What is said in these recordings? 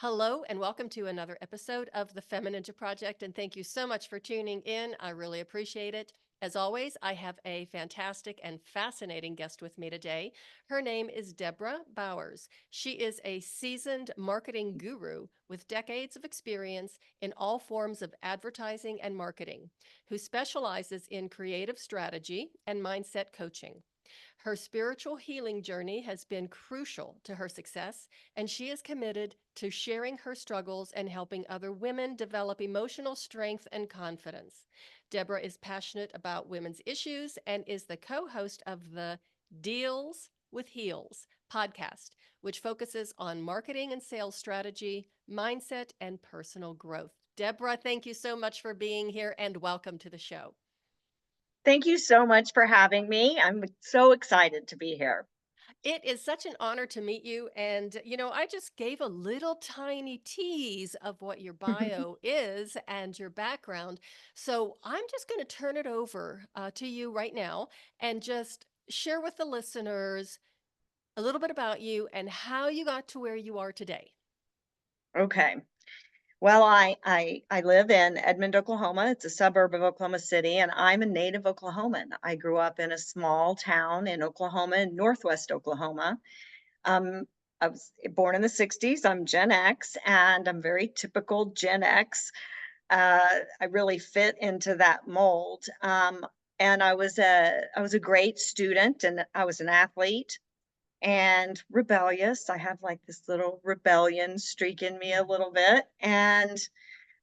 Hello, and welcome to another episode of the FemiNinja Project. And thank you so much for tuning in. I really appreciate it. As always, I have a fantastic and fascinating guest with me today. Her name is Debra Bowers. She is a seasoned marketing guru with decades of experience in all forms of advertising and marketing, who specializes in creative strategy and mindset coaching. Her spiritual healing journey has been crucial to her success, and she is committed to sharing her struggles and helping other women develop emotional strength and confidence. Debra is passionate about women's issues and is the co host of the Deals with Heels podcast, which focuses on marketing and sales strategy, mindset, and personal growth. Debra, thank you so much for being here and welcome to the show. Thank you so much for having me. I'm so excited to be here. It is such an honor to meet you. And, I just gave a little tiny tease of what your bio is and your background. So I'm just going to turn it over to you right now and just share with the listeners a little bit about you and how you got to where you are today. Okay. Well, I live in Edmond, Oklahoma. It's a suburb of Oklahoma City, and I'm a native Oklahoman. I grew up in a small town in Oklahoma, in northwest Oklahoma. Um, I was born in the 60s. I'm Gen X, and I'm very typical Gen X. I really fit into that mold. And I was a great student, and I was an athlete and rebellious. I have like this little rebellion streak in me a little bit, and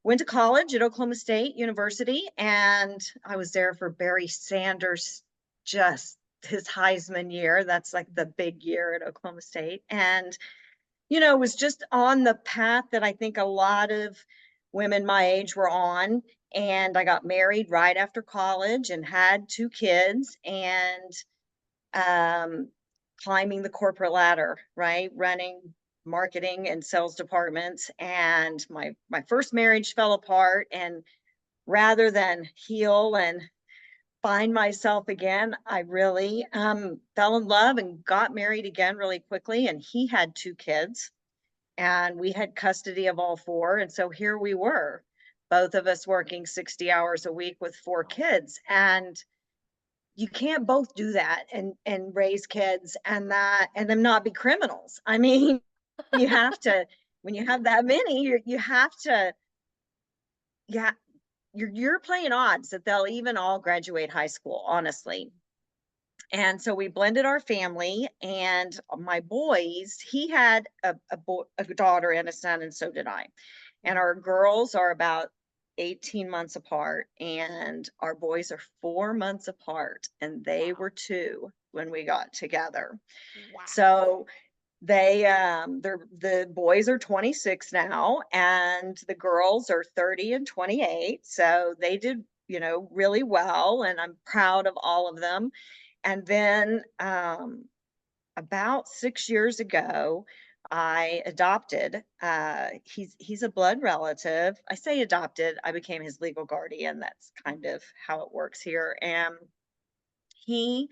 went to college at Oklahoma State University. And I was there for Barry Sanders, just his Heisman year. That's like the big year at Oklahoma State. And, was just on the path that I think a lot of women my age were on. And I got married right after college and had two kids. And um, climbing the corporate ladder, right? Running marketing and sales departments. And my first marriage fell apart. And rather than heal and find myself again, I really fell in love and got married again really quickly. And he had two kids, and we had custody of all four. And so here we were, both of us working 60 hours a week with four kids. And you can't both do that and raise kids and them not be criminals. I mean, you have to, when you have that many, you have to, yeah, you're playing odds that they'll even all graduate high school, honestly. And so we blended our family, and my boys, he had a daughter and a son, and so did I. And our girls are about 18 months apart, and our boys are 4 months apart, and they Wow. were two when we got together. Wow. So the boys are 26 now, and the girls are 30 and 28. So they did, really well, and I'm proud of all of them. And then about 6 years ago, I adopted. He's a blood relative. I say adopted. I became his legal guardian. That's kind of how it works here. And he,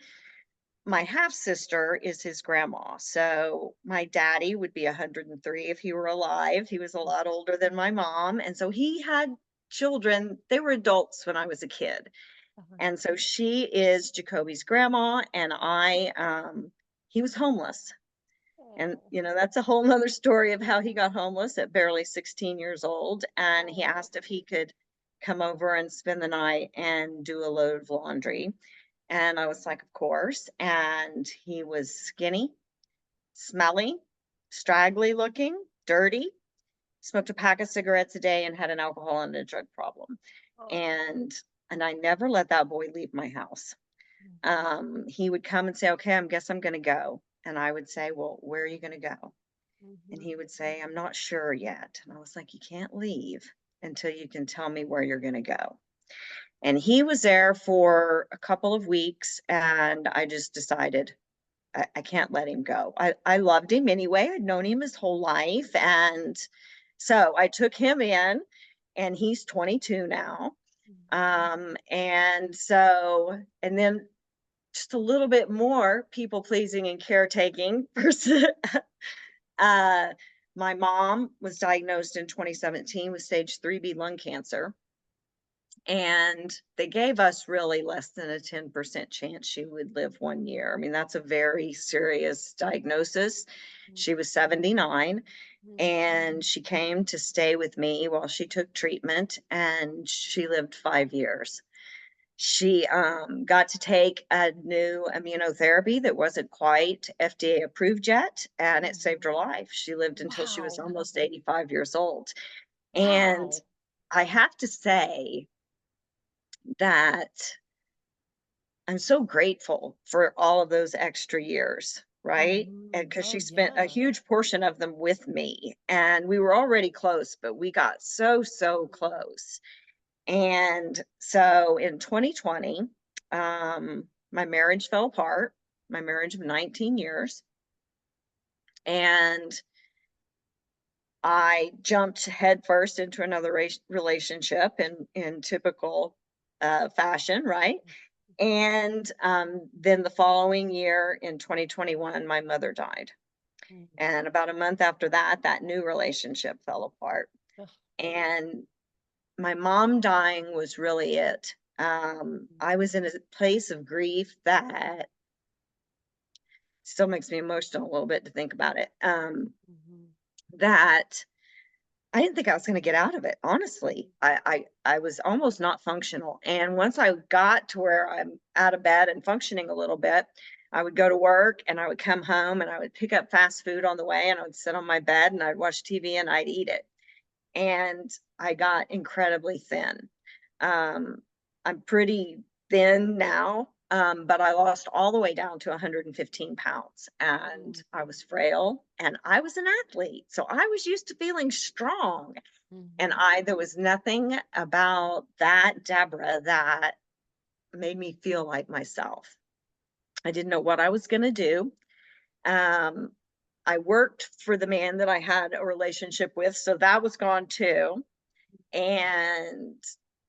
my half sister, is his grandma. So my daddy would be 103 if he were alive. He was a lot older than my mom, and so he had children. They were adults when I was a kid. Uh-huh. And so she is Jacoby's grandma, and he was homeless. And, Oh, that's a whole nother story of how he got homeless at barely 16 years old. And he oh. asked if he could come over and spend the night and do a load of laundry. And I was like, of course. And he was skinny, smelly, straggly looking, dirty, smoked a pack of cigarettes a day, and had an alcohol and a drug problem. Oh. And I never let that boy leave my house. Mhm. He would come and say, okay, I guess I'm going to go. And I would say, well, where are you going to go? And Mhm. he would say, I'm not sure yet. And I was like, you can't leave until you can tell me where you're going to go. And he was there for a couple of weeks, and I just decided I can't let him go. I loved him anyway. I'd known him his whole life. And so I took him in, and he's 22 now. And then just a little bit more people pleasing and caretaking person. uh, My mom was diagnosed in 2017 with stage 3B lung cancer. And they gave us really less than a 10% chance she would live 1 year. I mean, that's a very serious diagnosis. She was 79 Mhm. and she came to stay with me while she took treatment, and she lived 5 years. She got to take a new immunotherapy that wasn't quite FDA approved yet, and it saved her life. She lived until she was Wow. almost 85 years old. And Wow. I have to say that I'm so grateful for all of those extra years, right? And Mhm. because Oh, she spent a yeah. huge portion of them with me, and we were already close, but we got so, so close. And so in 2020, my marriage fell apart, my marriage of 19 years, and I jumped headfirst into another relationship in typical fashion, right? And then the following year in 2021, my mother died. Mhm. And about a month after that, that new relationship fell apart. Ugh. And my mom dying was really it. I was in a place of grief that still makes me emotional a little bit to think about it. Mhm. That I didn't think I was going to get out of it. Honestly, I was almost not functional. And once I got to where I'm out of bed and functioning a little bit, I would go to work and I would come home and I would pick up fast food on the way and I would sit on my bed and I'd watch TV and I'd eat it. And I got incredibly thin. Um, I'm pretty thin now, but I lost all the way down to 115 pounds, and I Mhm. was frail, and I was an athlete, so I was used to feeling strong. And Mhm. there was nothing about that Deborah that made me feel like myself. I didn't know what I was going to do. Um, I worked for the man that I had a relationship with, so that was gone too. And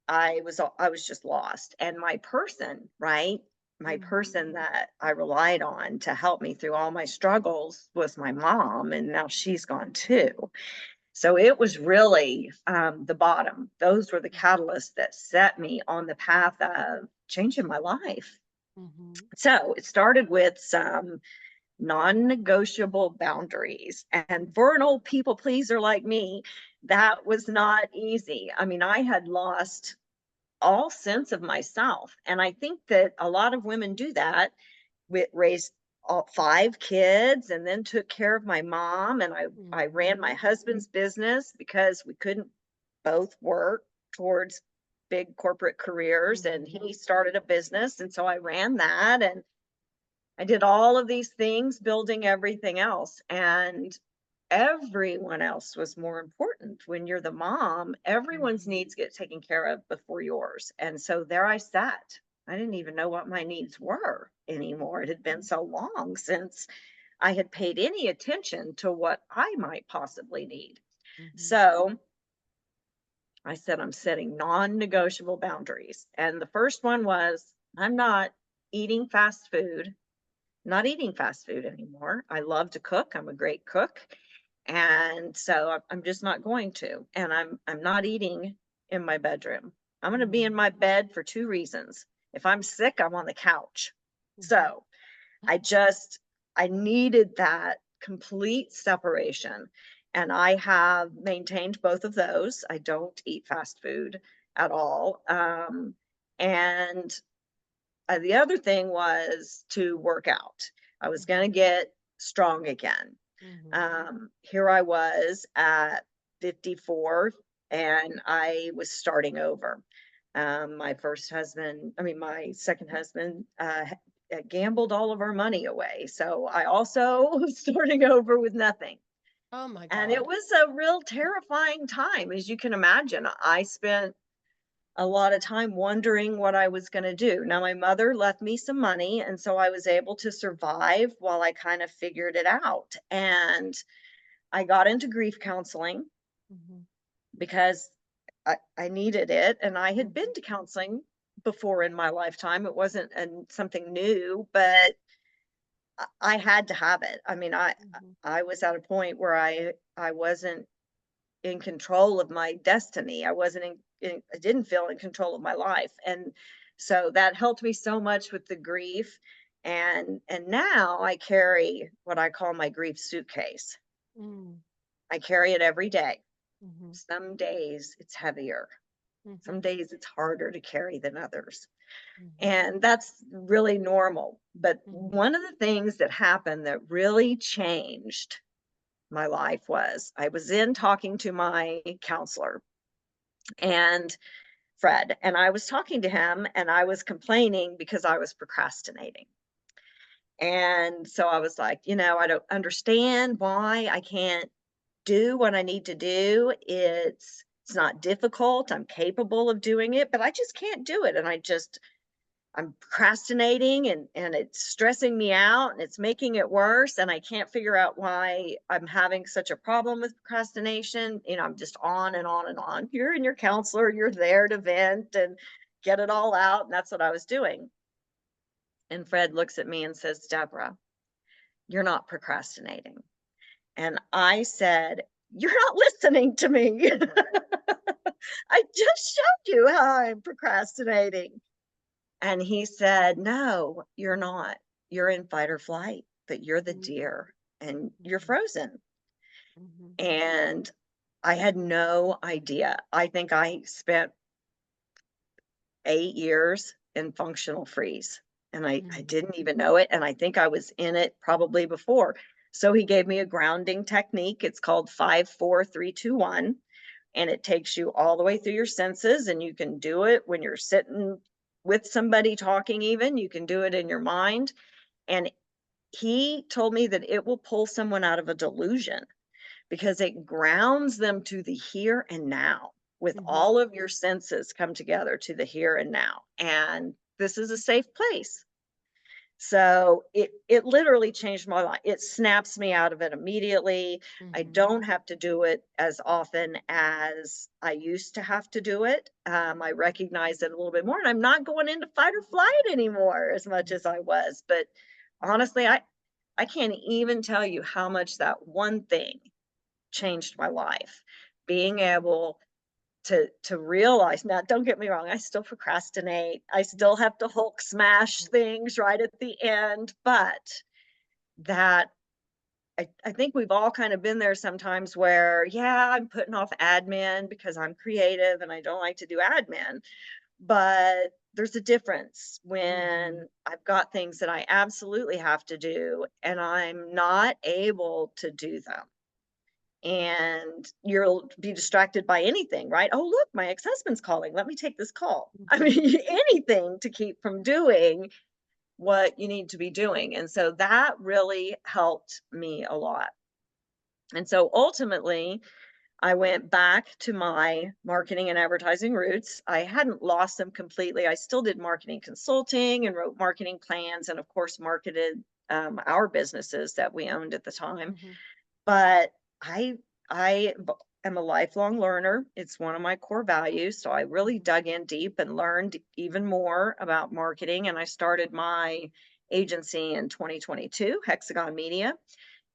I was just lost. And my person, right? My Mhm. person that I relied on to help me through all my struggles was my mom, and now she's gone too. So it was really the bottom. Those were the catalysts that set me on the path of changing my life. Mhm. So it started with some non-negotiable boundaries. And for an old people pleaser like me, that was not easy. I mean, I had lost all sense of myself. And I think that a lot of women do that. We raised all 5 kids and then took care of my mom. And I ran my Mhm. husband's business because we couldn't both work towards big corporate careers. And Mhm. he started a business. And so I ran that. And I did all of these things, building everything else, and everyone else was more important. When you're the mom, everyone's Mhm. needs get taken care of before yours. And so there I sat. I didn't even know what my needs were anymore. It had been so long since I had paid any attention to what I might possibly need. Mhm. So I said, I'm setting non negotiable boundaries. And the first one was, I'm not eating fast food, not eating fast food anymore. I love to cook. I'm a great cook. And so I'm just not going to. And I'm not eating in my bedroom. I'm going to be in Mhm. my bed for 2 reasons. If I'm sick, I'm on the couch. Mhm. So I just I needed that complete separation. And I have maintained both of those. I don't eat fast food at all. And the other thing was to work out. I was going Mhm. to get strong again. Mhm. Here I was at 54 and I was starting over. My first husband, I mean, my second husband, gambled all of our money away. So I also was starting over with nothing. Oh my And it God. was a real terrifying time, as you can imagine. I spent a lot of time wondering what I was going to do. Now, my mother left me some money, and so I was able to survive while I kind of figured it out. And I got into grief counseling Mhm. because I needed it. And I had been Mhm. to counseling before in my lifetime. It wasn't something new, but I had to have it. I mean, Mhm. I was at a point where I wasn't in control of my destiny. I wasn't I didn't feel in control of my life. And so that helped me so much with the grief. And now I carry what I call my grief suitcase. Mm. I carry it every day. Mhm. Some days it's heavier. Some Mhm. days it's harder to carry than others. Mhm. And that's really normal. But Mhm. one of the things that happened that really changed my life was I was in talking to my counselor and Fred, and I was talking to him and I was complaining because I was procrastinating. And so I was like, I don't understand why I can't do what I need to do. It's not difficult. I'm capable of doing it, but I just can't do it. And I'm procrastinating and it's stressing me out and it's making it worse. And I can't figure out why I'm having such a problem with procrastination. I'm just on and on and on. You're in your counselor, you're there to vent and get it all out. And that's what I was doing. And Fred looks at me and says, Deborah, you're not procrastinating. And I said, you're not listening to me. I just showed you how I'm procrastinating. And he said, "No, you're not. You're in fight or flight, but you're the Mhm. deer and you're Mhm. frozen." Mhm. And I had no idea. I think I spent 8 years in functional freeze, and I Mhm. didn't even know it, and I think I was in it probably before. So he gave me a grounding technique. It's called 5, 4, 3, 2, 1, and it takes you all the way through your senses, and you can do it when you're sitting with somebody talking even, you can do it in your mind, and he told me that it will pull someone out of a delusion because it grounds them to the here and now with Mhm. all of your senses come together to the here and now. And this is a safe place. So it literally changed my life. It snaps me out of it immediately. I Mhm. don't have to do it as often as I used to have to do it. I recognize it a little bit more, and I'm not going into fight or flight anymore as much as I was. But honestly, I can't even tell you how much that one thing changed my life. Being able to realize, now don't get me wrong, I still procrastinate. I still have to Hulk smash things right at the end, but that I think we've all kind of been there sometimes where, yeah, I'm putting off admin because I'm creative and I don't like to do admin. But there's a difference Mhm. when I've got things that I absolutely have to do and I'm not able to do them, and you'll be distracted by anything, right? Oh, look, my ex-husband's calling. Let me take this call. I Mhm. mean, anything to keep from doing what you need to be doing. And so that really helped me a lot. And so ultimately, I went back to my marketing and advertising roots. I hadn't lost them completely. I still did marketing consulting and wrote marketing plans, and of course, marketed our businesses that we owned at the time. Mhm. But I am a lifelong learner. It's one of my core values. So I really Mhm. dug in deep and learned even more about marketing. And I started my agency in 2022, Hexagon Media,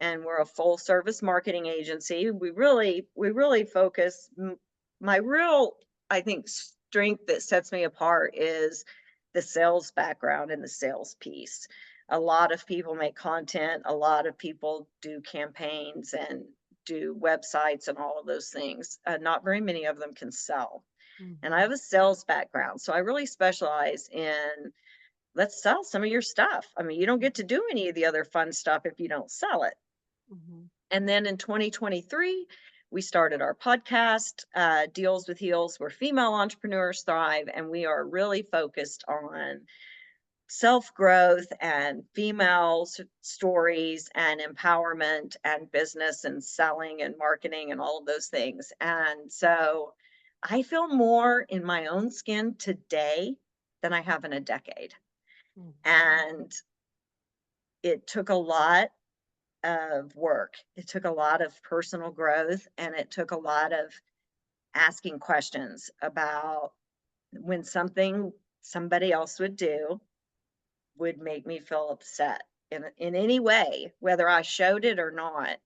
and we're a full service marketing agency. We really focus. My real, I think, strength that sets me apart is the sales background and the sales piece. A lot of people make content, a lot of people do campaigns and do websites and all of those things. Not very many of them can sell. And I Mhm. have a sales background, so I really specialize in, let's sell some of your stuff. I mean, you don't get to Mhm. do any of the other fun stuff if you don't sell it. Mhm. And then in 2023, we started our podcast, Deals with Heels, where female entrepreneurs thrive. And we are really focused on self growth and female stories and empowerment and business and selling and marketing and all of those things. And so I feel more in my own skin today than I have in a decade. Mhm. And it took a lot of work. It took a lot of personal growth and it took a lot of asking questions about when something somebody else would do would make me feel upset. in any way, whether I showed it or not,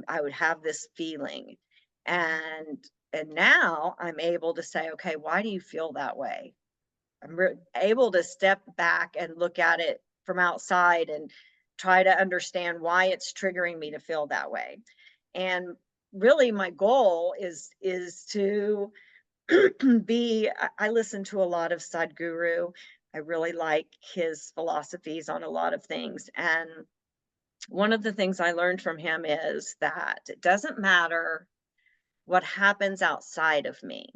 I would have this feeling. And now I'm able to say, okay, why do you feel that way? Able to step back and look at it from outside and try to understand why it's triggering me to feel that way. And really my goal is to I listen to a lot of Sadhguru. I really like his philosophies on a lot of things. And one of the things I learned from him is that it doesn't matter what happens outside of me.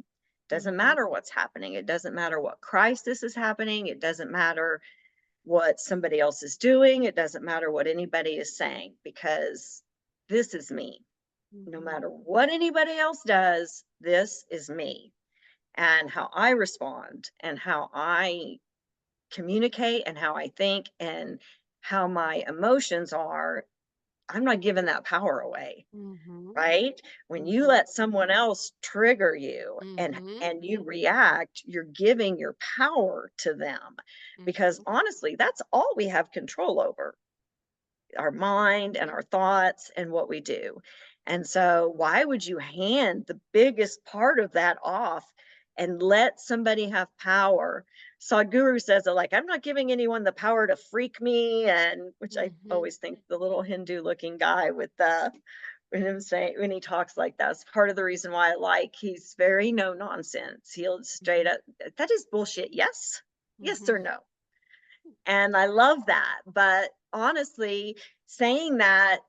Doesn't Mhm. matter what's happening. It doesn't matter what crisis is happening. It doesn't matter what somebody else is doing. It doesn't matter what anybody is saying, because this is me. No Mhm. matter what anybody else does, this is me. And how I respond and how I communicate and how I think and how my emotions are, I'm not giving that power away. Mhm. Right? When you Mhm. let someone else trigger you Mhm. and you react, you're giving your power to them, because Mhm. honestly, that's all we have control over, our mind and our thoughts and what we do. And so why would you hand the biggest part of that off and let somebody have power? Sadhguru says it like, I'm not giving anyone the power to freak me. And which I Mhm. always think the little Hindu looking guy with the when him say when he talks like that's part of the reason why I like he's very no nonsense. He'll straight up, that is bullshit. Yes. Yes Mhm. or no. And I love that. But honestly, saying that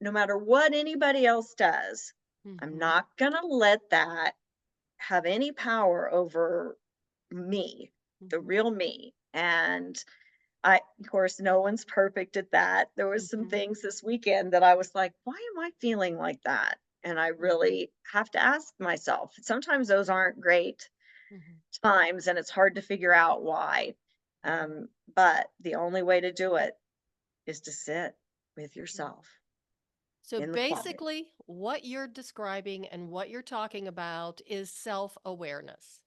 no matter what anybody else does, I'm Mhm. not going to let that have any power over me, the Mhm. real me. And of course, no one's perfect at that. There was some Mhm. things this weekend that I was like, why am I feeling like that? And I Mhm. really have to ask myself. Sometimes those aren't great Mhm. times and it's hard to figure out why. Mhm. But the only way to do it is to sit with Yeah. yourself So in the quiet. basically, what you're describing and what you're talking about is self awareness.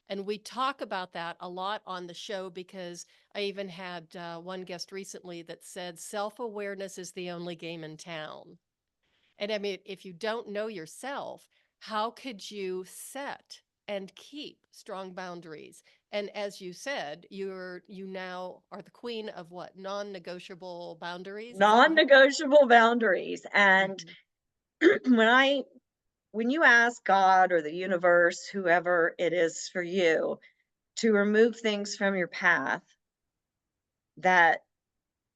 And we talk about that a lot on the show because I even had one guest recently that said self awareness is the only game in town. And I mean, if you don't know yourself, how could you set and keep strong boundaries? And as you said, you now are the queen of what? Non-negotiable boundaries? Is that Non negotiable boundaries. And Mhm. when I, when you ask God or the universe, whoever it is for you, to remove things from your path that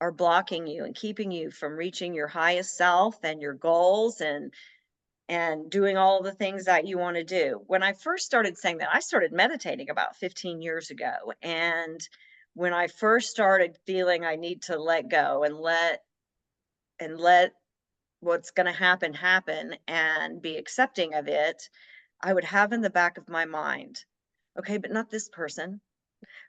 are blocking you and keeping you from reaching your highest self and your goals and doing all the things that you want to do. When I first started saying that, I started meditating about 15 years ago. And when I first started feeling I need to let go and let what's going to happen and be accepting of it, I would have in the back of my mind, okay, but not this person.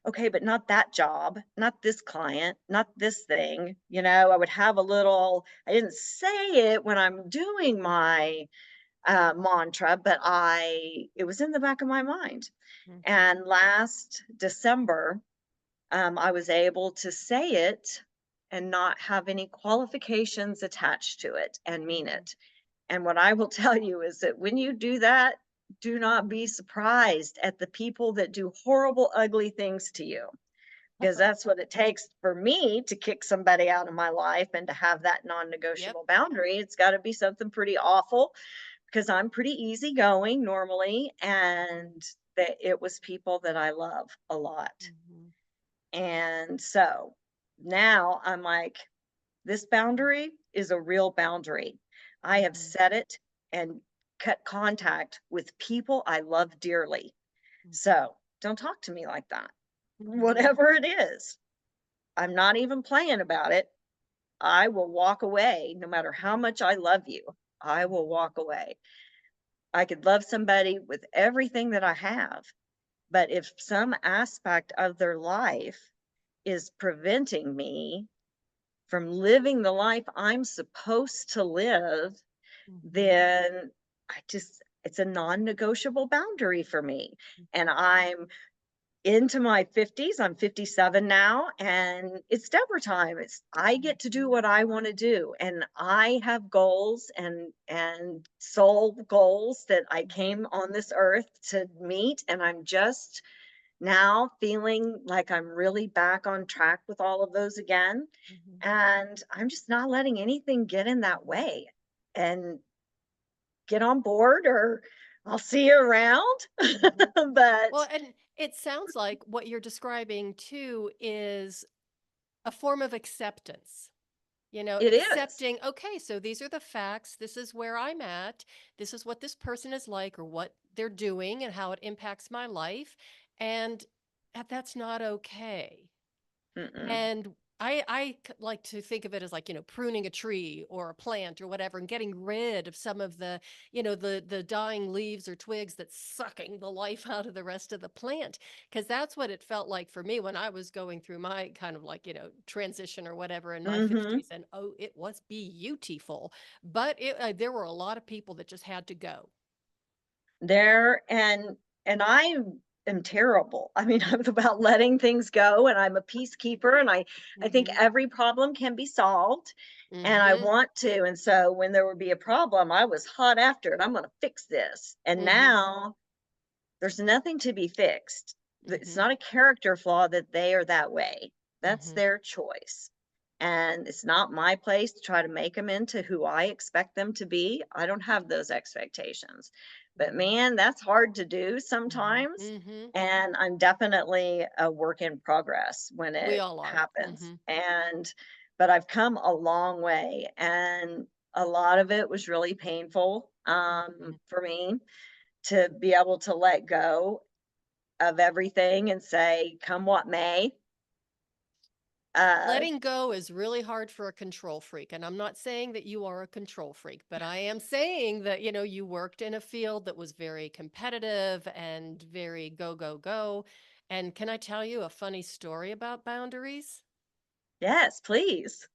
Okay, but not that job, not this client, not this thing. I would have a little, I didn't say it when I'm doing my mantra, but it was in the back of my mind. Mhm. And last December, I was able to say it and not have any qualifications attached to it and mean Mhm. it. And what I will tell you is that when you do that, do not be surprised at the people that do horrible, ugly things to you, because that's what it takes for me to kick somebody out of my life and to have that non Yep. negotiable boundary. It's got to be something pretty awful, because I'm pretty easygoing normally. Mhm. And that it was people that I love a lot. Mhm. And so now I'm like, this boundary is a real boundary. I have Mhm. set it and cut contact with people I love dearly. Mhm. So don't talk to me like that. Mhm. Whatever it is, I'm not even playing about it. I will walk away no matter how much I love you. I will Mhm. walk away. I could love somebody with everything that I have, but if some aspect of their life is preventing me from living the life I'm supposed to live, Mhm. then it's a non negotiable boundary for me. And Mhm. into my 50s. I'm 57 now, and it's Debra time. I get to do what I want to do, and I have goals and soul goals that I came on this earth to meet, and I'm just now feeling like I'm really back on track with all of those again. Mhm. And I'm just not letting anything get in that way. And get on board, or I'll see you around. Mhm. Well, But and it sounds like what you're describing too is a form of acceptance. it is. Accepting, okay, so these are the facts. This is where I'm at. This is what this person is like or what they're doing and how it impacts my life. And that's not okay. Mm-mm. And like to think of it as like, pruning a tree or a plant or whatever and getting rid of some of the, the dying leaves or twigs that's sucking the life out of the rest of the plant. Because that's what it felt like for me when I was going through my kind of like, transition or whatever in my Mhm. 50s. And oh, it was beautiful. But there were a lot of people that just had to go. There and I am terrible. I mean, I'm about letting things go, and I'm a peacekeeper, and I think Mm-hmm. every problem can be solved, and I Mm-hmm. want to. And so when there would be a problem, I was hot after it. I'm going to fix this. And Mm-hmm. now there's nothing to be fixed. It's Mm-hmm. not a character flaw that they are that way. That's Mm-hmm. their choice. And it's not my place to try to make them into who I expect them to be. I don't have those expectations. But man, that's hard to do Mm-hmm. sometimes. Mm-hmm. And I'm definitely a work in progress when We it all are. happens. Mm-hmm. But I've come a long way. And a lot of it was really painful Mm-hmm. for me to be able to let go of everything and say, come what may. Uh, Letting go is really hard for a control freak. And I'm not saying that you are a control freak, but I am saying that, you worked in a field that was very competitive and very go, go, go. And can I tell you a funny story about boundaries? yes, please.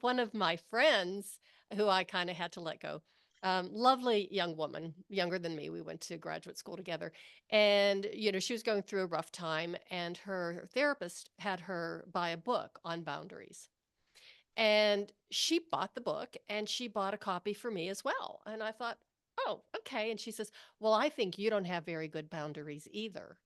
One of my friends who I kind of had to let go. Lovely young woman, younger than me. We went to graduate school together. And, she was going through a rough time, and her therapist had her buy a book on boundaries. And she bought the book and she bought a copy for me as well. And I thought, oh, okay. And she says, well, I think you don't have very good boundaries either.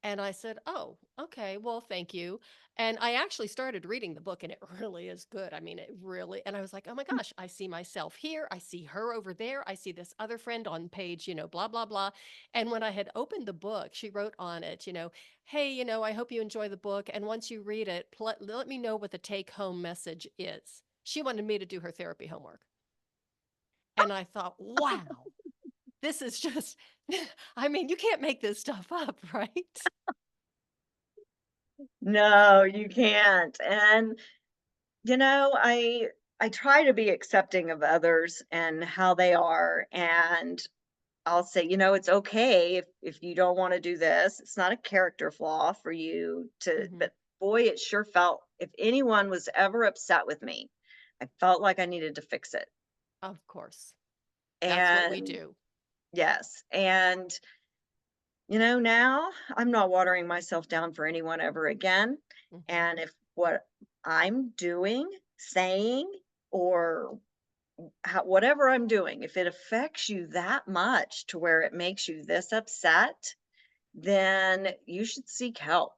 And I said, oh, okay. Well, thank you. And I actually started reading the book and it really is good. I mean, it really, and I was like, oh my gosh, I see myself here. I see her over there. I see this other friend on page, blah, blah, blah. And when I had opened the book, she wrote on it, hey, I hope you enjoy the book. And once you read it, let me know what the take home message is. She wanted me to do her therapy homework. And I thought, wow, this is just, I mean, you can't make this stuff up, right? No, you can't. And I try to be accepting of others and how they are. And I'll say, it's okay if you don't want to do this. It's not a character flaw for you to, Hmm. but boy, it sure felt if anyone was ever upset with me, I felt like I needed to fix it. Of course. That's what we And do. yes, and now I'm not watering myself down for anyone ever again. Hmm. And if what I'm doing, saying, or whatever I'm doing, if it affects you that much to where it makes you this upset, then you should seek help,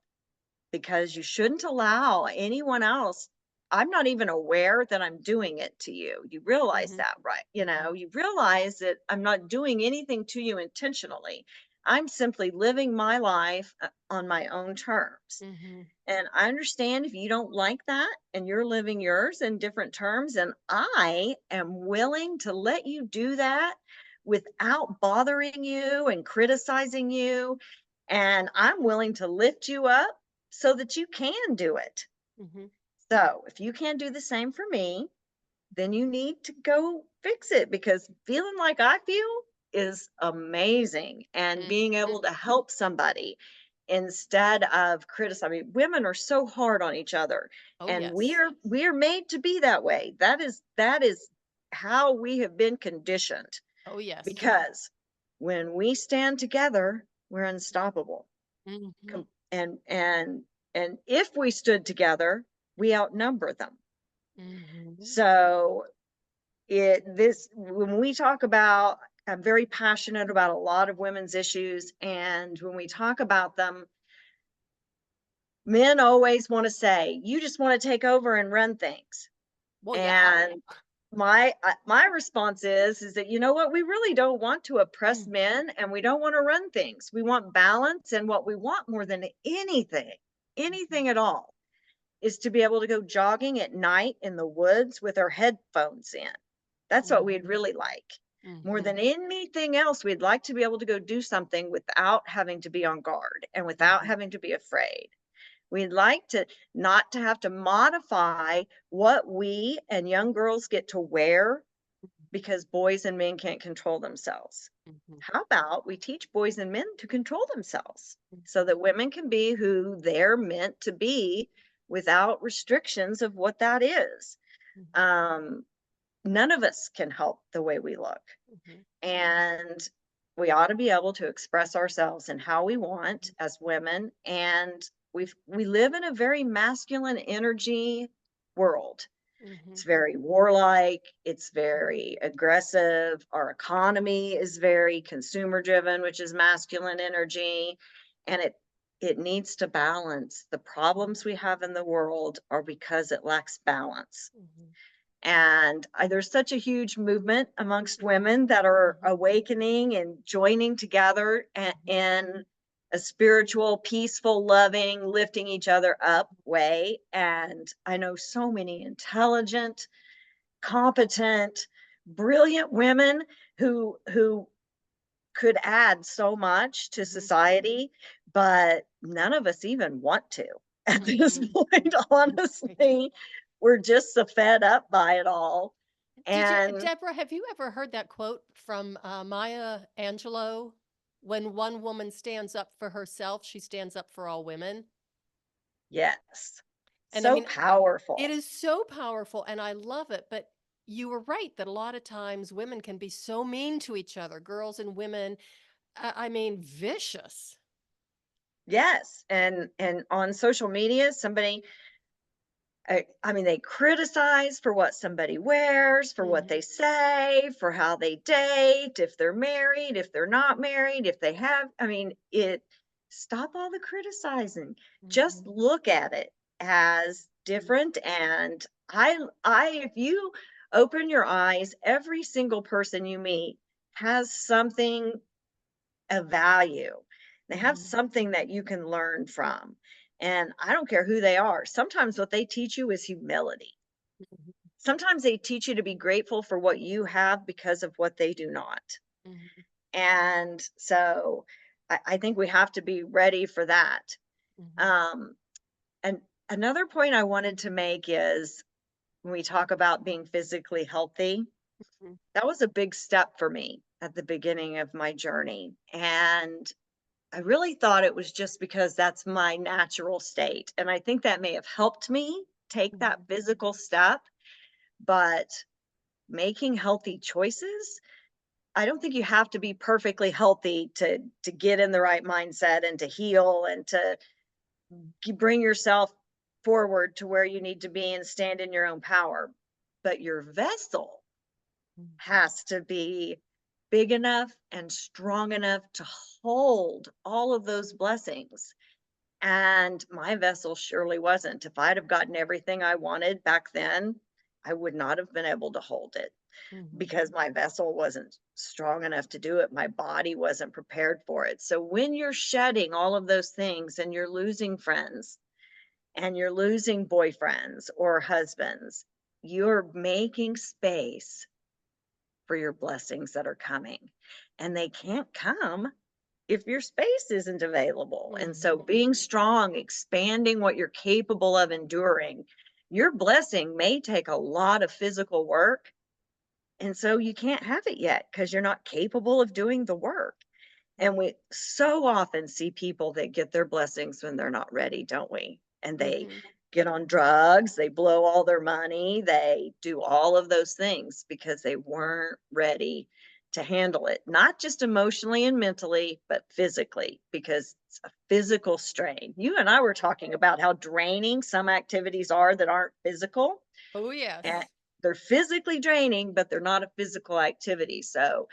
because you shouldn't allow anyone else. I'm not even aware that I'm doing it to you. You realize Hmm. that, right? Hmm. You realize that I'm not doing anything to you intentionally. I'm simply living my life on my own terms. Hmm. And I understand if you don't like that and you're living yours in different terms, and I am willing to let you do that without bothering you and criticizing you. And I'm willing to lift you up so that you can do it. Hmm. So if you can't do the same for me, then you need to go fix it, because feeling like I feel is amazing, and being Hmm. able to help somebody instead of criticize. I mean, women are so hard on each other, Oh, and yes. we're made to be that way. That is how we have been conditioned, Oh, yes. because when we stand together, we're unstoppable. Hmm. and if we stood together, we outnumber them. Mhm. So when we talk about, I'm very passionate about a lot of women's issues, and when we talk about them, men always want to say, you just want to take over and run things. Well, yeah. And my response is that, you know what, we really don't want to oppress Mm, men, and we don't want to run things. We want balance, and what we want more than anything mhm, at all, is to be able to go jogging at night in the woods with our headphones in. That's what we'd mhm, really like. More than mhm, anything else, we'd like to be able to go do something without having to be on guard and without mhm, having to be afraid. We'd like to not to have to modify what we and young girls get to wear because boys and men can't control themselves. mhm, How about we teach boys and men to control themselves so mhm, that women can be who they're meant to be without restrictions of what that is? mhm, Um, None of us can help the way we look. mhm, And we ought to be able to express ourselves in how we want mhm, as women. And we live in a very masculine energy world. It's mhm, very warlike, it's very aggressive. Our economy is very consumer driven, which is masculine energy, and it needs to balance. The problems we have in the world are because it lacks balance. mhm, And there's such a huge movement amongst mhm, women that are mhm, awakening and joining together mhm, in a spiritual, peaceful, loving, lifting each other up way. And I know so many intelligent, competent, brilliant women who could add so much to mhm, society, but none of us even want to at this mhm. point, Right. honestly. We're just so fed up by it all. Did you, And Deborah, have you ever heard that quote from Maya Angelou? When one woman stands up for herself, she stands up for all women. yes, And I so mean, it powerful. is so powerful and I love it. But you were right that a lot of times women can be so mean to each other, girls and women. I mean, vicious. Yes, and on social media, somebody I mean, they criticize for what somebody wears, for what they Hmm. say, for how they date, if they're married, if they're not married, if they have, I mean, stop all the criticizing. Just Hmm. look at it as different. And if you open your eyes, every single person you meet has something of value. They have Hmm. something that you can learn from. And I don't care who they are. Sometimes what they teach you is humility. Hmm. Sometimes they teach you to be grateful for what you have because of what they do not. Hmm. And so I think we have to be ready for that. Hmm. Um, and another point I wanted to make is when we talk about being physically healthy, Hmm. that was a big step for me at the beginning of my journey. And I really thought it was just because that's my natural state, and I think that may have helped me take that Hmm. physical step, but making healthy choices, I don't think you have to be perfectly healthy to get in the right mindset and to heal and to bring yourself forward to where you need to be and stand in your own power. But your vessel has to be big enough and strong enough to hold all of those blessings. And my vessel surely wasn't. If I'd have gotten everything I wanted back then, I would not have been able to hold it Hmm. because my vessel wasn't strong enough to do it. My body wasn't prepared for it. So when you're shedding all of those things and you're losing friends and you're losing boyfriends or husbands, you're making space for your blessings that are coming. And they can't come if your space isn't available. And so Hmm. being strong, expanding what you're capable of enduring, your blessing may take a lot of physical work. And so you can't have it yet because you're not capable of doing the work. And we so often see people that get their blessings when they're not ready, don't we? And they Hmm. get on drugs, they blow all their money, they do all of those things because they weren't ready to handle it, not just emotionally and mentally, but physically, because it's a physical strain. You and I were talking about how draining some activities are that aren't physical, Oh, and yes. they're physically draining, but they're not a physical activity. So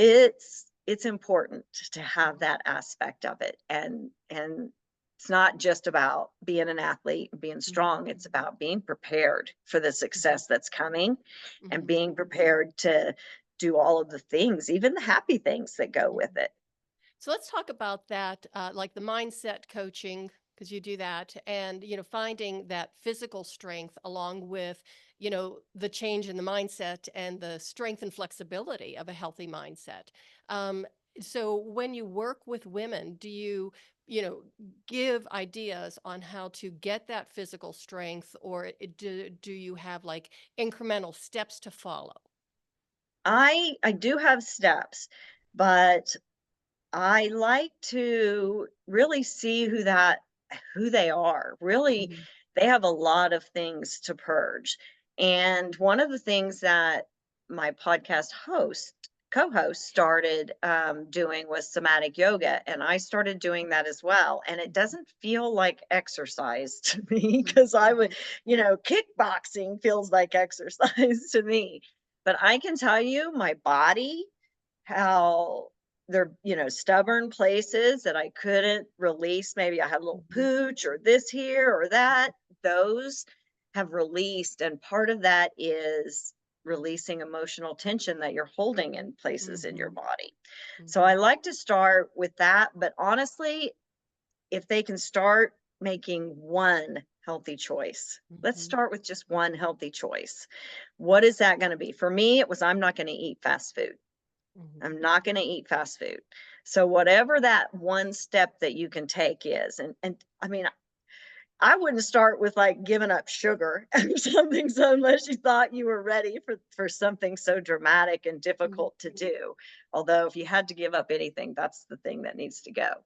it's important to have that aspect of it. And it's not just about being an athlete and being Mhm, strong. It's about being prepared for the mhm, success that's coming and mhm, being prepared to do all of the things, even the happy things that go with mhm. it. So let's talk about that, like the mindset coaching, because you do that, and finding that physical strength along with the change in the mindset and the strength and flexibility of a healthy mindset. Um, so when you work with women, do you know give ideas on how to get that physical strength, or do you have like incremental steps to follow? I do have steps, but I like to really see who they are. Really, Mhm, they have a lot of things to purge. And one of the things that my podcast co-host started doing was somatic yoga, and I started doing that as well. And it mhm, doesn't feel like exercise to me mhm, because I would, mhm, kickboxing feels like exercise to me. But I can tell you, my body, how there, stubborn places that I couldn't release. Maybe I had a little mhm, pooch or this here or that. Those have released. And part of that is releasing emotional tension that you're holding in places in your mhm, body. So I mhm, like to start with that. But honestly, if they can start making one healthy choice, let's mhm, start with just one healthy choice. What is that going to be? For me, it was I'm not going to eat fast food. mhm, I'm not gonna eat fast food. So whatever that one step that you can take is, and I mean, I wouldn't start with like giving up sugar or something, so unless you thought you were ready for something so dramatic and mhm, difficult to do. Although if you had to give up anything, that's the thing that needs to go.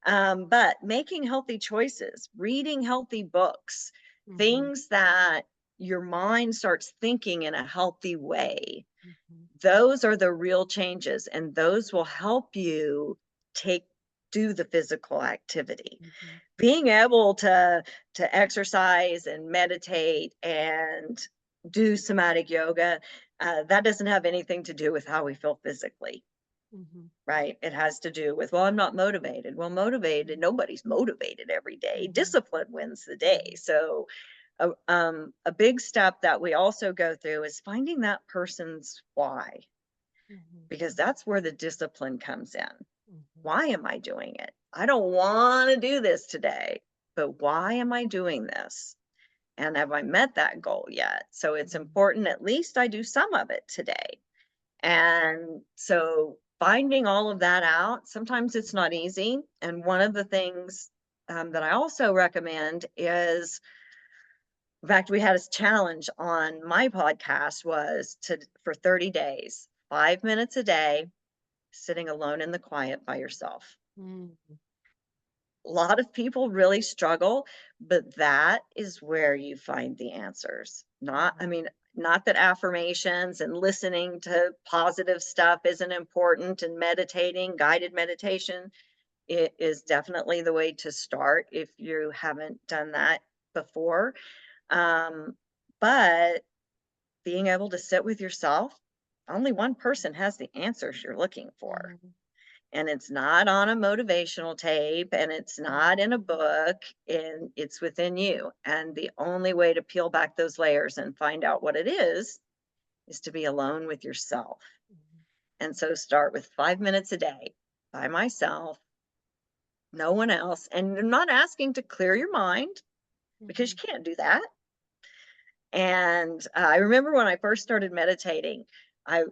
But making healthy choices, reading healthy books, mhm, things that your mind starts thinking in a healthy way, mhm, those are the real changes, and those will help you take do the physical activity. mhm, Being able to exercise and meditate and do somatic yoga, that doesn't have anything to do with how we feel physically, mhm, right? It has to do with, well, I'm not motivated. Well, motivated, nobody's motivated every day. mhm, Discipline wins the day. mhm, So a big step that we also go through is finding that person's why, mhm, because that's where the discipline comes in. mhm, Why am I doing it? I don't want to do this today, but why am I doing this? And have I met that goal yet? So it's mhm, important, at least I do some of it today. And so finding all of that out, sometimes it's not easy. And one of the things that I also recommend is, in fact, we had a challenge on my podcast was to for 30 days, 5 minutes a day, sitting alone in the quiet by yourself. mhm, A lot of people really struggle, but that is where you find the answers. I mhm, mean, not that affirmations and listening to positive stuff isn't important, and meditating, guided meditation, it is definitely the way to start if you haven't done that before. Um, but being able to sit with yourself, only one person has the answers you're looking for. mhm, And it's not on a motivational tape and it's mhm, not in a book, and it's within you. And the only way to peel back those layers and find out what it is to be alone with yourself. mhm, And so start with 5 minutes a day by myself, no one else. And I'm not asking to clear your mind because mhm, you can't do that. And I remember when I first started meditating, I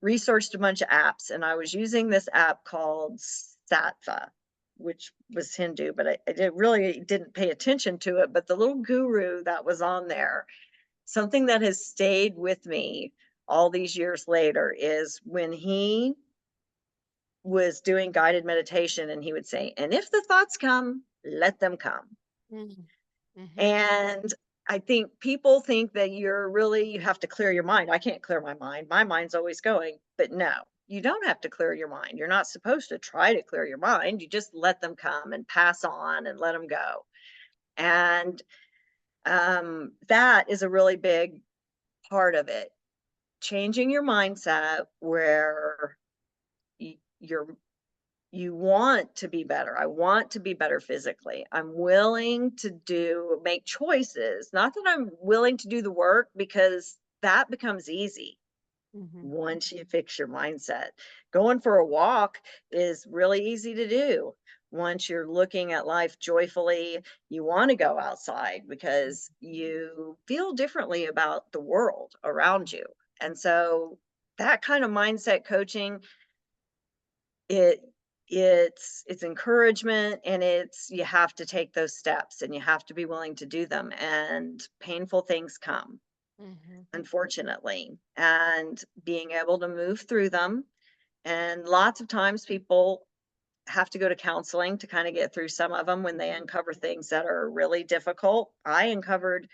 researched a bunch of apps, and I was using this app called Sattva, which was Hindu, but really didn't pay attention to it. But the little guru that was on there, something that has stayed with me all these years later, is when he was doing guided meditation and he would say, and if the thoughts come, let them come. mhm, mhm, And I think people think that you have to clear your mind. I can't clear my mind. My mind's always going. But no, you don't have to clear your mind. You're not supposed to try to clear your mind. You just let them come and pass on and let them go. And that is a really big part of it. Changing your mindset where y- you're you want to be better. I want to be better physically. I'm willing to make choices. Not that I'm willing to do the work, because that becomes easy Mhm. once you fix your mindset. Going for a walk is really easy to do. Once you're looking at life joyfully, you want to go outside because you feel differently about the world around you. And so that kind of mindset coaching, it it's encouragement, and it's you have to take those steps and you have to be willing to do them, and painful things come, Mhm. unfortunately, and being able to move through them. And lots of times people have to go to counseling to kind of get through some of them when they uncover things that are really difficult. I uncovered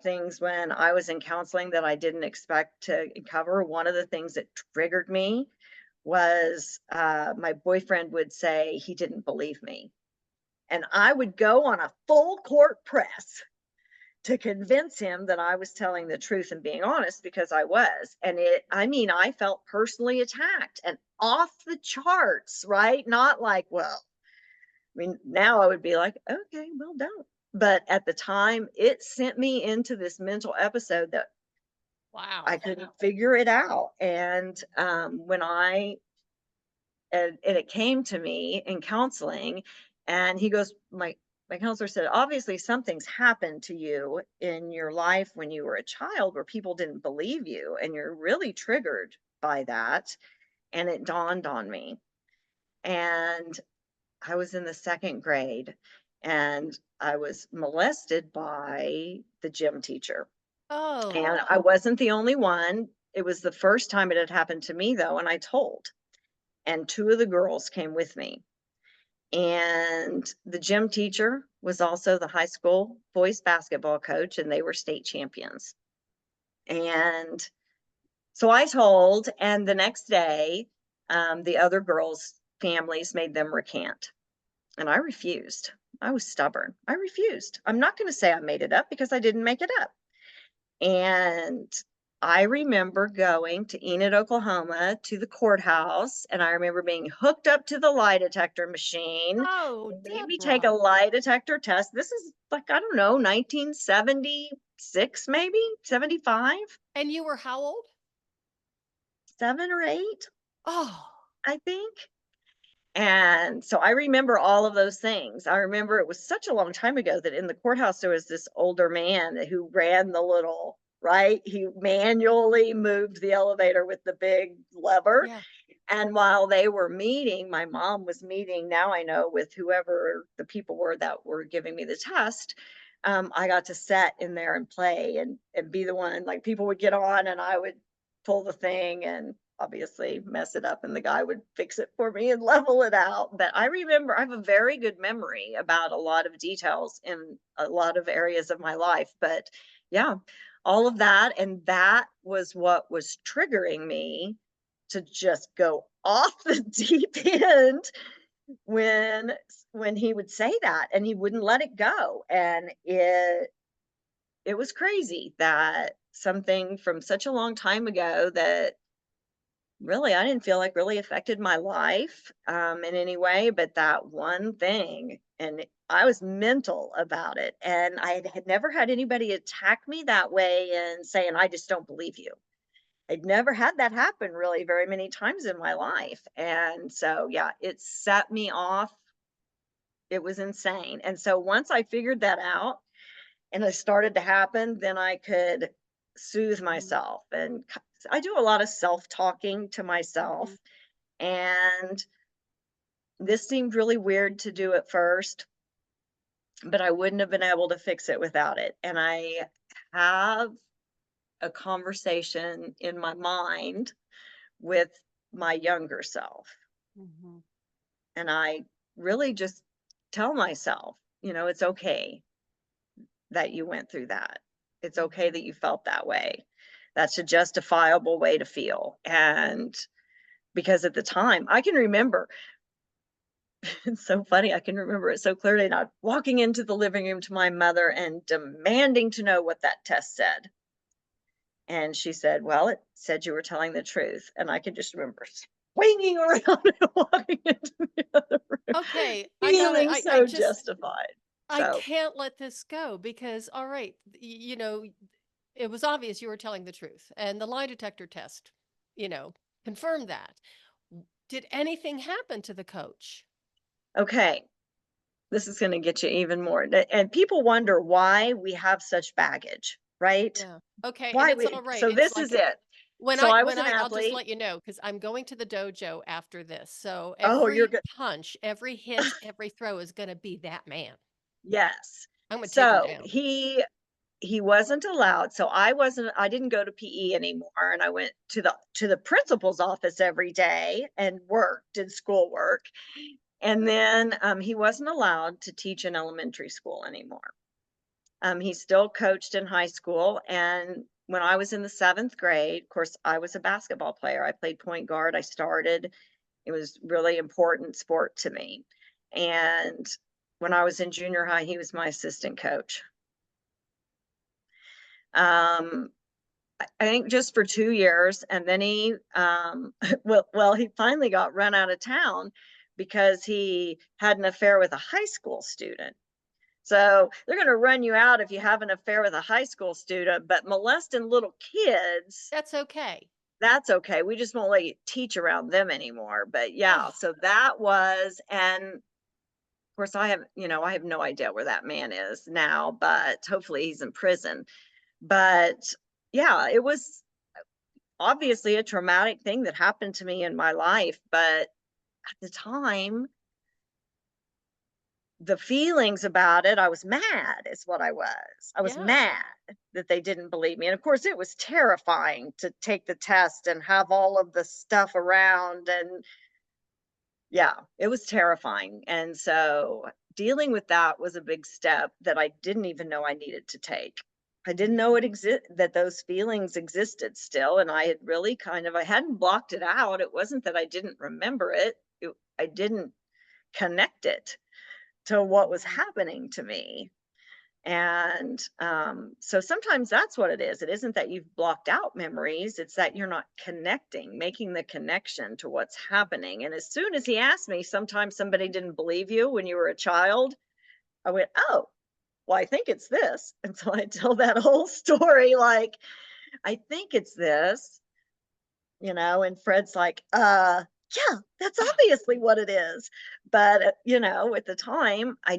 things when I was in counseling that I didn't expect to uncover. One of the things that triggered me was my boyfriend would say he didn't believe me. And I would go on a full court press to convince him that I was telling the truth and being honest, because I was. And I mean, I felt personally attacked and off the charts, right? Not like, well, I mean, now I would be like, okay, well, don't. But at the time, it sent me into this mental episode that Wow. I couldn't figure it out. And when and it came to me in counseling, and he goes, my counselor said, obviously something's happened to you in your life when you were a child where people didn't believe you, and you're really triggered by that. And it dawned on me. And I was in the second grade, and I was molested by the gym teacher. Oh. And I wasn't the only one. It was the first time it had happened to me, though, and I told. And two of the girls came with me. And the gym teacher was also the high school boys basketball coach, and they were state champions. And so I told, and the next day, the other girls' families made them recant. And I refused. I was stubborn. I refused. I'm not going to say I made it up, because I didn't make it up. And I remember going to Enid, Oklahoma, to the courthouse, and I remember being hooked up to the lie detector machine. Oh, They made me take a Deborah. lie detector test. This is like, I don't know, 1976, maybe 75, And you were how old? 7 or 8, Oh. I think. And so I remember all of those things. I remember it was such a long time ago that in the courthouse there was this older man who ran the little, right? He manually moved the elevator with the big lever. Yeah. And while they were meeting, my mom was meeting, now I know, with whoever the people were that were giving me the test. I got to sit in there and play and be the one, like people would get on and I would pull the thing and obviously mess it up, and the guy would fix it for me and level it out. But I remember I have a very good memory about a lot of details in a lot of areas of my life. But yeah, all of that. And that was what was triggering me to just go off the deep end when he would say that, and he wouldn't let it go. And it was crazy that something from such a long time ago that really I didn't feel like really affected my life in any way, but that one thing. And I was mental about it, and I had never had anybody attack me that way and saying, I just don't believe you. I'd never had that happen really very many times in my life. And so, yeah, it set me off. It was insane. And so once I figured that out and it started to happen, then I could soothe Mhm. myself. And I do a lot of self talking to Mhm. myself. And this seemed really weird to do at first, but I wouldn't have been able to fix it without it. And I have a conversation in my mind with my younger self. Mhm. And I really just tell myself, it's okay. that you went through that. It's okay that you felt that way. That's a justifiable way to feel. And because at the time, I can remember, it's so funny, I can remember it so clearly, not walking into the living room to my mother and demanding to know what that test said. And she said, "Well, it said you were telling the truth." And I can just remember swinging around and walking into the other room, Okay, feeling I so just, justified. I So, can't let this go because, all right, you know, it was obvious you were telling the truth, and the lie detector test, you know, confirmed that. Did anything happen to the coach? okay, this is going to get you even more. And people wonder why we have such baggage, right? Yeah. Okay, and Why it's we, all right. so It's this is like it. when So I was when an I'll just athlete. let you know because I'm going to the dojo after this. So Oh, you're every good. punch, every hit, every throw is going to be that man. Yes. I'm going to take him So down. he wasn't allowed. So I didn't go to PE anymore. And I went to the principal's office every day and worked, did schoolwork. And then he wasn't allowed to teach in elementary school anymore. He still coached in high school. And when I was in the seventh grade, of course, I was a basketball player. I played point guard. I started. It was really important sport to me. And when I was in junior high, he was my assistant coach. Um, I think just for 2 years, and then he, he finally got run out of town because he had an affair with a high school student. So they're gonna run you out if you have an affair with a high school student, but molesting little kids, That's okay. that's okay. We just won't let you teach around them anymore. But yeah, Oh, so that was, and of course I have no idea where that man is now, but hopefully he's in prison. But yeah, it was obviously a traumatic thing that happened to me in my life, but at the time, the feelings about it, I was mad is what I was. I was yeah. mad that they didn't believe me. And of course, it was terrifying to take the test and have all of the stuff around. And yeah, it was terrifying. And so dealing with that was a big step that I didn't even know I needed to take. I didn't know that those feelings existed still. And I had really I hadn't blocked it out. It wasn't that I didn't remember it, I didn't connect it to what was Mhm. happening to me. And so sometimes that's what it is. It isn't that you've blocked out memories, it's that you're not connecting, making the connection to what's happening. And as soon as he asked me, sometimes somebody didn't believe you when you were a child, I went, "Oh, well, I think it's this." And so I tell that whole story like, "I think it's this." And Fred's like, yeah, that's Ah, obviously what it is. But, at the time, I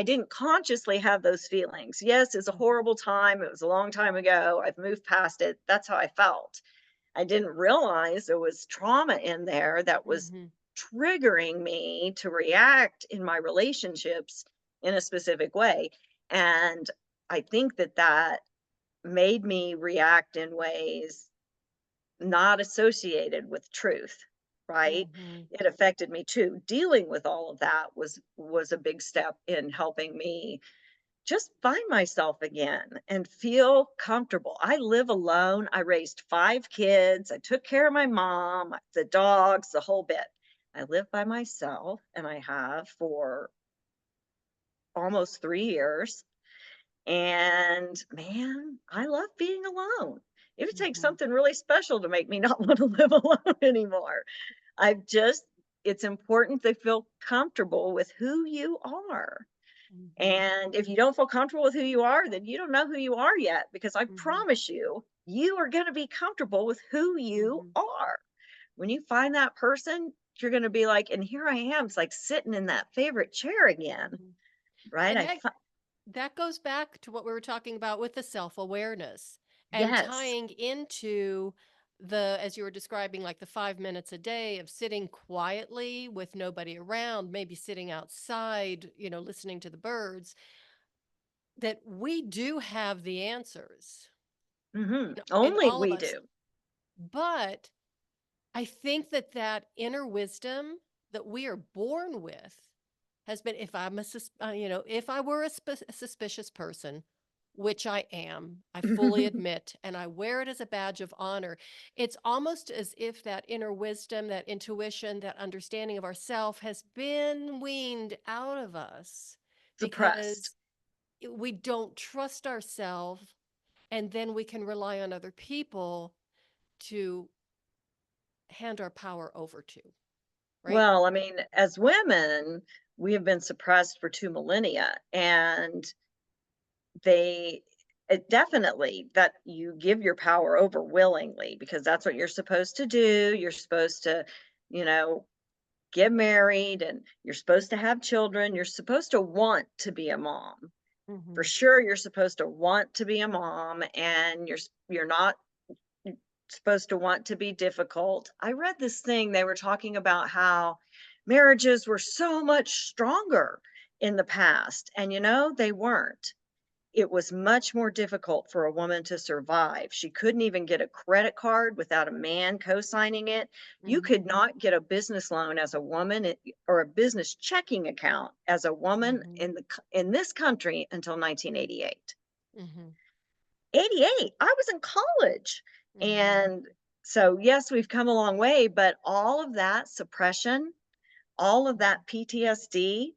didn't consciously have those feelings. Yes, it's a mhm, horrible time. It was a long time ago. I've moved past it. That's how I felt. I didn't realize there was trauma in there that was mhm, triggering me to react in my relationships in a specific way. And I think that made me react in ways not associated with truth, right? mhm, It affected me too. Dealing with all of that was a big step in helping me just find myself again and feel comfortable. I live alone. I raised 5 kids. I took care of my mom, the dogs, the whole bit. I live by myself and I have for almost 3 years. And man, I love being alone. It would take mhm, something really special to make me not want to live alone anymore. I've just it's important to feel comfortable with who you are. mhm, And if you don't feel comfortable with who you are, then you don't know who you are yet, because I mhm, promise you, you are going to be comfortable with who you mhm, are. When you find that person, you're going to be like, and here I am. It's like sitting in that favorite chair again, mhm. right? And that goes back to what we were talking about with the self-awareness and Yes. tying into the, as you were describing, like the 5 minutes a day of sitting quietly with nobody around, maybe sitting outside, listening to the birds, that we do have the answers in Only all of we us. do. But I think that inner wisdom that we are born with has been, if I'm if I were a suspicious person, which I am, I fully admit, and I wear it as a badge of honor. It's almost as if that inner wisdom, that intuition, that understanding of ourself has been weaned out of us Suppressed. because we don't trust ourselves, and then we can rely on other people to hand our power over to, right? Well, I mean, as women, we have been suppressed for 2 millennia, and they it definitely that you give your power over willingly because that's what you're supposed to do. You're supposed to, you know, get married and you're supposed to have children. You're supposed to want to be a mom. For Mm-hmm. sure, you're supposed to want to be a mom, and you're not supposed to want to be difficult. I read this thing, they were talking about how marriages were so much stronger in the past, and they weren't. It was much more difficult for a woman to survive. She couldn't even get a credit card without a man co-signing it. You Mm-hmm. could not get a business loan as a woman or a business checking account as a woman Mm-hmm. in this country until 1988. Mm-hmm. 88, I was in college. Mm-hmm. And so, yes, we've come a long way, but all of that suppression, all of that PTSD,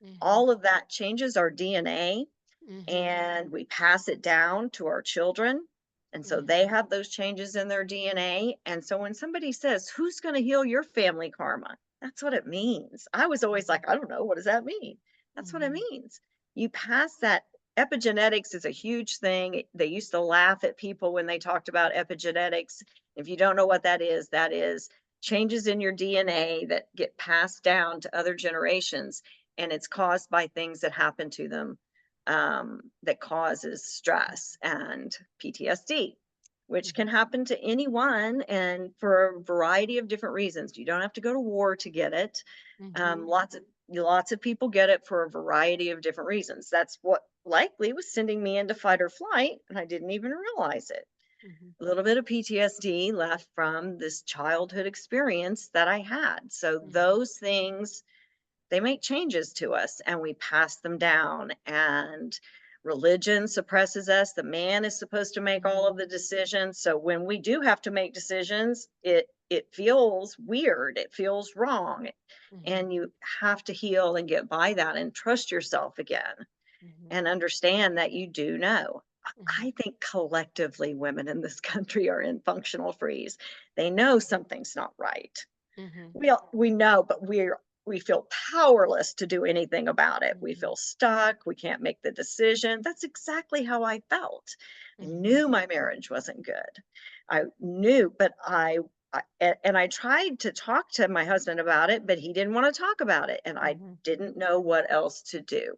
Mm-hmm. all of that changes our DNA Mm-hmm. and we pass it down to our children. And so they Mm-hmm. have those changes in their DNA. And so when somebody says, "Who's going to heal your family karma?" That's what it means. I was always like, I don't know. What does that mean? That's what it Mm-hmm. means. You pass that. Epigenetics is a huge thing. They used to laugh at people when they talked about epigenetics. If you don't know what that is changes in your DNA that get passed down to other generations. And it's caused by things that happen to them that causes stress and PTSD, which can happen to anyone and for a variety of different reasons. You don't have to go to war to get it. Mm-hmm. Lots of people get it for a variety of different reasons. That's what likely was sending me into fight or flight, and I didn't even realize it. Mm-hmm. A little bit of PTSD left from this childhood experience that I had. So Mm-hmm. those things they make changes to us and we pass them down, and religion suppresses us. The man is supposed to make all Mm-hmm. of the decisions, so when we do have to make decisions, it feels weird, it feels wrong, Mm-hmm. and you have to heal and get by that and trust yourself again Mm-hmm. and understand that you do know. Mm-hmm. I think collectively women in this country are in functional freeze. They know something's not right. Mm-hmm. We know, but we feel powerless to do anything about it. We Mm-hmm. feel stuck. We can't make the decision. That's exactly how I felt. I Mm-hmm. knew my marriage wasn't good. I knew, but and I tried to talk to my husband about it, but he didn't want to talk about it, and I Mm-hmm. didn't know what else to do.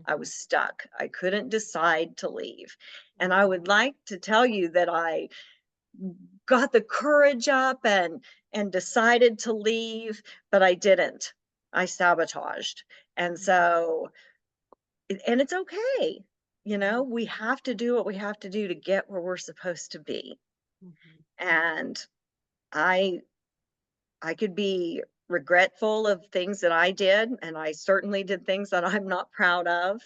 I Mm-hmm. was stuck. I couldn't decide to leave. And I Mm-hmm. would like to tell you that I got the courage up and decided to leave, but I didn't. I sabotaged. And so and it's okay. Mm-hmm. We have to do what we have to do to get where we're supposed to be. Mm-hmm. And I I could be regretful of things that I did, and I certainly did things that I'm not proud of.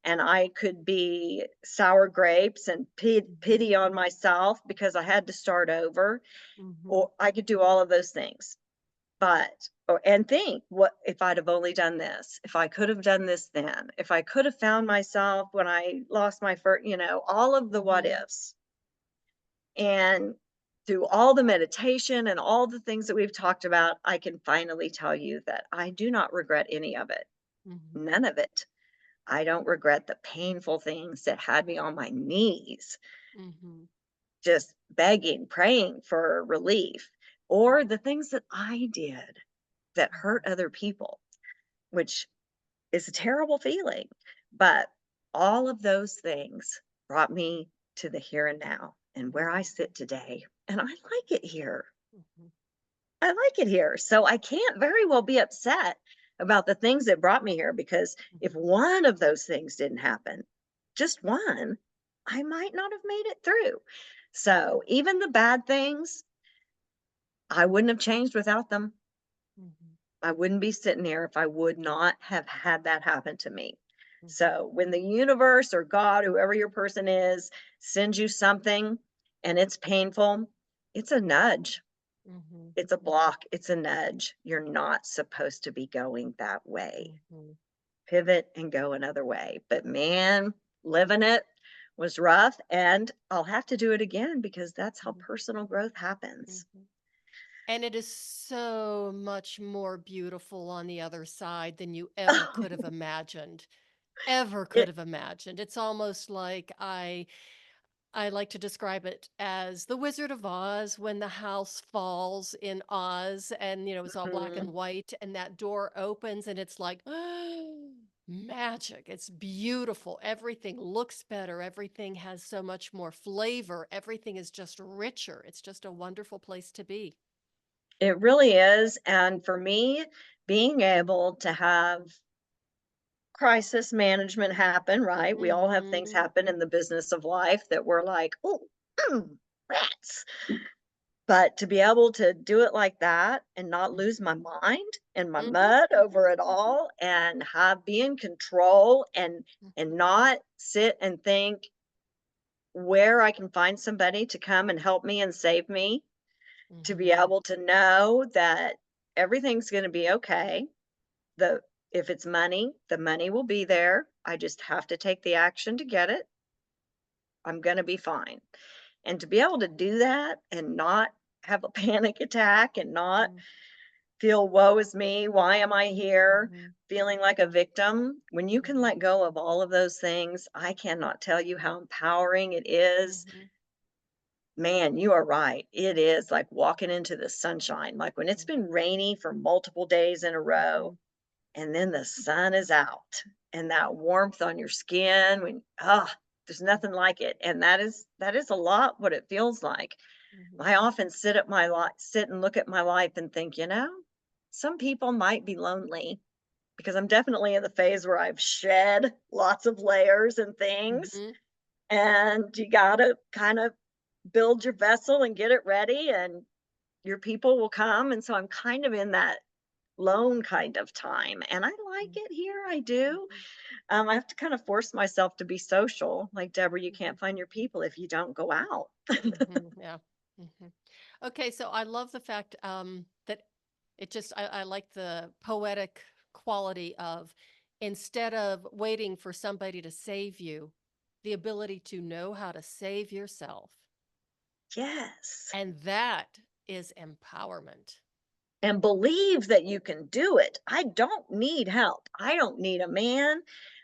And I could be sour grapes and Mm-hmm. pity on myself because I had to start over, Mm-hmm. or I could do all of those things. But and think, what if I'd have only done this? If I could have done this then? If I could have found myself when I lost my first, all of the what Mm-hmm. ifs. And through all the meditation and all the things that we've talked about, I can finally tell you that I do not regret any of it. Mm-hmm. None of it. I don't regret the painful things that had me on my knees, Mm-hmm. just begging, praying for relief, or the things that I did that hurt other people, which is a terrible feeling. But all of those things brought me to the here and now and where I sit today. And I like it here. Mm-hmm. I like it here. So I can't very well be upset about the things that brought me here because if Mm-hmm. one of those things didn't happen, just one, I might not have made it through. So even the bad things, I wouldn't have changed without them. Mm-hmm. I wouldn't be sitting here if I would not have had that happen to me. Mhm, So when the universe or God, whoever your person is, sends you something and it's painful, it's a nudge. mhm, It's a block. It's a nudge. You're not supposed to be going that way. mhm, Pivot and go another way. But man, living it was rough. And I'll have to do it again because that's how mhm, personal growth happens. mhm. And it is so much more beautiful on the other side than you ever could have imagined. Ever could It, have imagined. It's almost like I like to describe it as the Wizard of Oz when the house falls in Oz and, it's all black mhm. and white and that door opens and it's like magic. It's beautiful. Everything looks better. Everything has so much more flavor. Everything is just richer. It's just a wonderful place to be. It really is. And for me, being able to have crisis management happen, right? We all have things Mhm. happen in the business of life that we're like, oh, rats. But to be able to do it like that and not Mhm. lose my mind and my Mhm. mud over it Mhm. all and have be in control and Mhm. not sit and think where I can find somebody to come and help me and save me, to be Mhm. able to know that everything's going to be okay. The If it's money, the money will be there. I just have to take the action to get it. I'm going to be fine. And to be able to do that and not have a panic attack and not Mhm. feel woe is me, why am I here? Mhm. Feeling like a victim. When you can Mhm. let go of all of those things, I cannot tell you how empowering it is. Mhm. Man, you are right. It is like walking into the sunshine. Like when it's Mhm. been rainy for multiple days in a row, Mhm. and then the sun is out and that warmth on your skin when there's nothing like it. And that is a lot what it feels like. Mhm. I often sit and look at my life and think, some people might be lonely because I'm definitely in the phase where I've shed lots of layers and things, Mhm. and you got to kind of build your vessel and get it ready, and your people will come. And so I'm kind of in that lone kind of time, and I like Mhm. it here. I do. Mhm. I have to kind of force myself to be social. Like, Deborah, you Mhm. can't find your people if you don't go out. Mhm. Yeah. Mhm. Okay, so I love the fact that I like the poetic quality of instead of waiting for somebody to save you, the ability to know how to save yourself. Yes. And that is empowerment. And believe that you can do it. I don't need help. I don't need a man.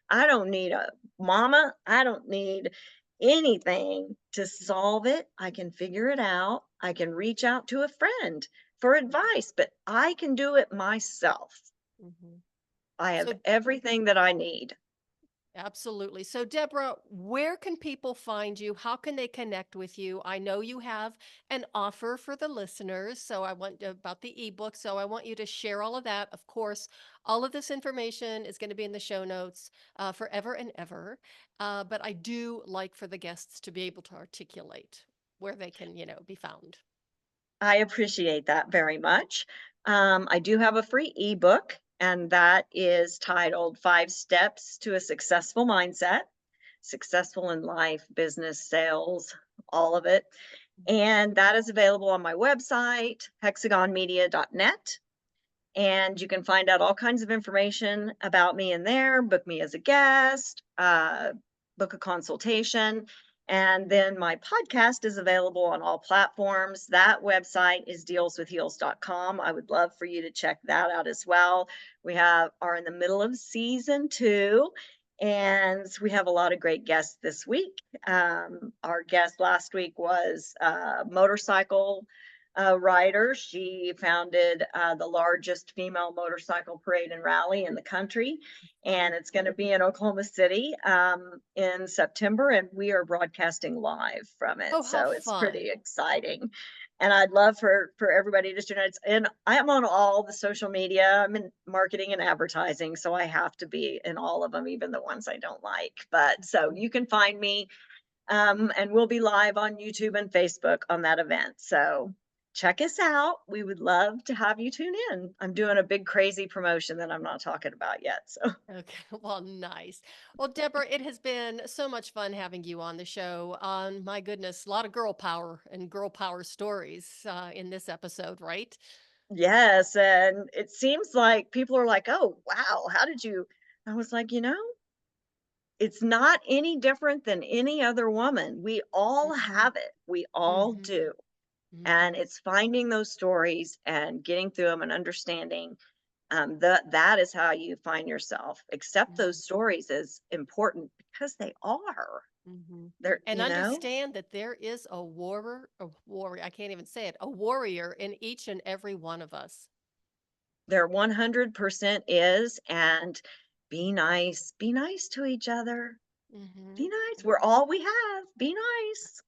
I don't need a mama. I don't need anything to solve it. I can figure it out. I can reach out to a friend for advice, but I can do it myself. Mhm. I have So everything that I need. absolutely. So, Deborah, where can people find you? How can they connect with you? I know you have an offer for the listeners. So, I want about the ebook. So, I want you to share all of that. Of course, all of this information is going to be in the show notes forever and ever. But I do like for the guests to be able to articulate where they can, be found. I appreciate that very much. I do have a free ebook, and that is titled Five Steps to a Successful Mindset, successful in life, business, sales, all of it. And that is available on my website, hexagonmedia.net. And you can find out all kinds of information about me in there, book me as a guest, book a consultation. And then my podcast is available on all platforms. That website is dealswithheels.com. I would love for you to check that out as well. We are in the middle of season 2, and we have a lot of great guests this week. Our guest last week was motorcycle rider. She founded the largest female motorcycle parade and rally in the country, and it's going to be in Oklahoma City in September, and we are broadcasting live from it. Oh, how So it's pretty fun. exciting. And I'd love for everybody to tune in. And I'm on all the social media. I'm in marketing and advertising, so I have to be in all of them, even the ones I don't like. But so you can find me, and we'll be live on YouTube and Facebook on that event. So check us out. We would love to have you tune in. I'm doing a big crazy promotion that I'm not talking about yet. So, Okay, well, nice. Well, Deborah, it has been so much fun having you on the show. My goodness, a lot of girl power and girl power stories in this episode, right? yes. And it seems like people are like, oh, wow, how did you? I was like, it's not any different than any other woman. We all Hmm. have it. We all Hmm. do. And Hmm. it's finding those stories and getting through them and understanding that is how you find yourself. Accept those stories as important because they are. Hmm. They're, And understand that there is a warrior, I can't even say it, a warrior in each and every one of us. there 100% is. And be nice to each other. Hmm. Be nice. We're all we have. Be nice.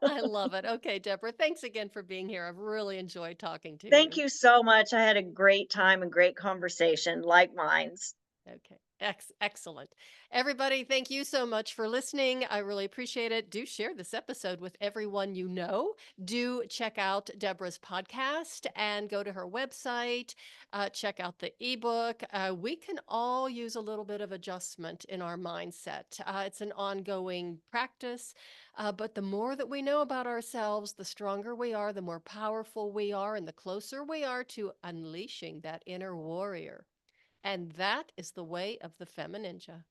I love it. Okay, Deborah, thanks again for being here. I've really enjoyed talking to Thank you. you so much. I had a great time and great conversation, like mines. Okay. Excellent. Everybody, thank you so much for listening. I really appreciate it. Do share this episode with everyone you know. Do check out Deborah's podcast and go to her website. Check out the ebook. We can all use a little bit of adjustment in our mindset. It's an ongoing practice, but the more that we know about ourselves, the stronger we are, the more powerful we are, and the closer we are to unleashing that inner warrior. And that is the way of the FemiNinja.